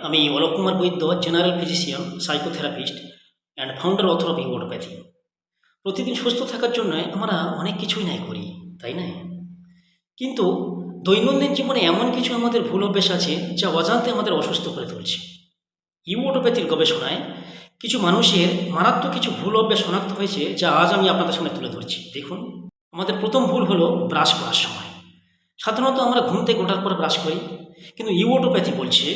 আমি Alok Kumar Baidya, general physician, psychotherapist and founder author of ইউওটোপ্যাথি। প্রতিদিন সুস্থ থাকার জন্য আমরা অনেক কিছুই নাই করি, তাই না? কিন্তু দৈনন্দিন জীবনে এমন কিছু আমাদের ভুল অভ্যেস আছে যা অজান্তে আমাদের অসুস্থ করে তুলছে। ইউওটোপ্যাথির গবেষণায় কিছু মানুষের মারাত্মক কিছু ভুল অভ্যেস শনাক্ত হয়েছে, যা আজ আমি আপনাদের সামনে তুলে ধরছি। দেখুন, আমাদের প্রথম ভুল হলো ব্রাশ করার সময়। সাধারণত আমরা ঘুম থেকে ওঠার পর ব্রাশ করি, কিন্তু ইউওটোপ্যাথি বলছে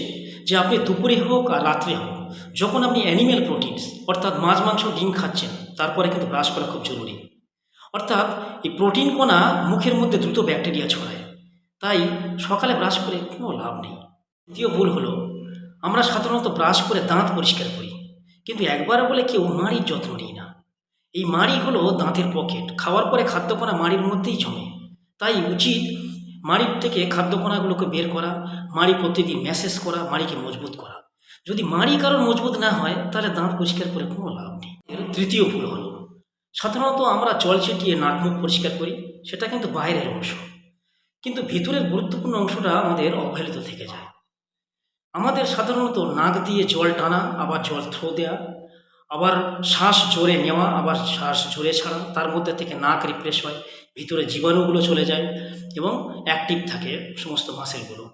যে আপনি দুপুরে হোক আর রাত্রে হোক, যখন আপনি অ্যানিম্যাল প্রোটিনস অর্থাৎ মাছ, মাংস, ডিম খাচ্ছেন, তারপরে কিন্তু ব্রাশ করা খুব জরুরি। অর্থাৎ এই প্রোটিন কণা মুখের মধ্যে দ্রুত ব্যাকটেরিয়া ছড়ায়, তাই সকালে ব্রাশ করে কোনো লাভ নেই। দ্বিতীয় ভুল হলো আমরা সাধারণত ব্রাশ করে দাঁত পরিষ্কার করি, কিন্তু একবার বলে কেউ মাড়ির যত্ন নিই না। এই মাড়ি হলো দাঁতের পকেট, খাওয়ার পরে খাদ্যকণা মাড়ির মধ্যেই জমে, তাই উচিত মাড়ির থেকে খাদ্যকণাগুলোকে বের করা, মাড়ি প্রতিদিন ম্যাসেজ করা, মাড়িকে মজবুত করা। যদি মাড়ি কারোর মজবুত না হয় তাহলে দাঁত পরিষ্কার করে কোনো লাভ নেই। এর তৃতীয় ভুল হলো সাধারণত আমরা জল ছিটিয়ে নাক মুখ পরিষ্কার করি, সেটা কিন্তু বাইরের অংশ, কিন্তু ভিতরের গুরুত্বপূর্ণ অংশটা আমাদের অবহেলিত থেকে যায়। আমাদের সাধারণত নাক দিয়ে জল টানা, আবার জল থ্রো দেওয়া, আবার শ্বাস জোরে নেওয়া, আবার শ্বাস জোরে ছাড়া, তার মধ্যে থেকে নাক রিফ্রেশ হয়, ভিতরে জীবাণুগুলো চলে যায় এবং অ্যাক্টিভ থাকে সমস্ত মাসেলগুলো।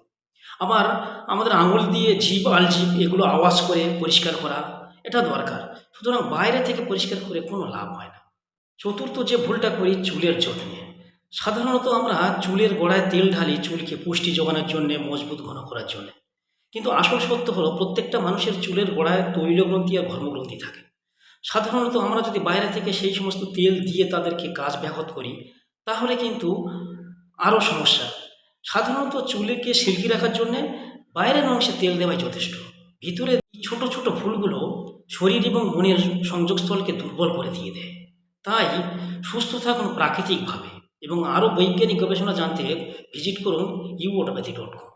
আবার আমাদের আঙুল দিয়ে জিভ, আলজিভ এগুলো আওয়াজ করে পরিষ্কার করা, এটা দরকার। সুতরাং বাইরে থেকে পরিষ্কার করে কোনো লাভ হয় না। চতুর্থ যে ভুলটা করি চুলের যত্নে। সাধারণত আমরা চুলের গোড়ায় তেল ঢালি চুলকে পুষ্টি যোগানোর জন্যে, মজবুত ঘন করার জন্যে, কিন্তু আসল সত্য হলো প্রত্যেকটা মানুষের চুলের গোড়ায় তৈলগ্রন্থি আর ঘর্মগ্রন্থি থাকে। সাধারণত আমরা যদি বাইরে থেকে সেই সমস্ত তেল দিয়ে তাদেরকে কাজ ব্যাহত করি, তাহলে কিন্তু আরও সমস্যা। সাধারণত চুলকে সিল্কি রাখার জন্যে বাইরের অংশে তেল দেওয়াই যথেষ্ট। ভিতরে ছোট ছোট ভুলগুলো শরীর এবং মনের সংযোগস্থলকে দুর্বল করে দিয়ে দেয়। তাই সুস্থ থাকুন প্রাকৃতিকভাবে এবং আরও বৈজ্ঞানিক গবেষণা জানতে ভিজিট করুন uotopathi.com।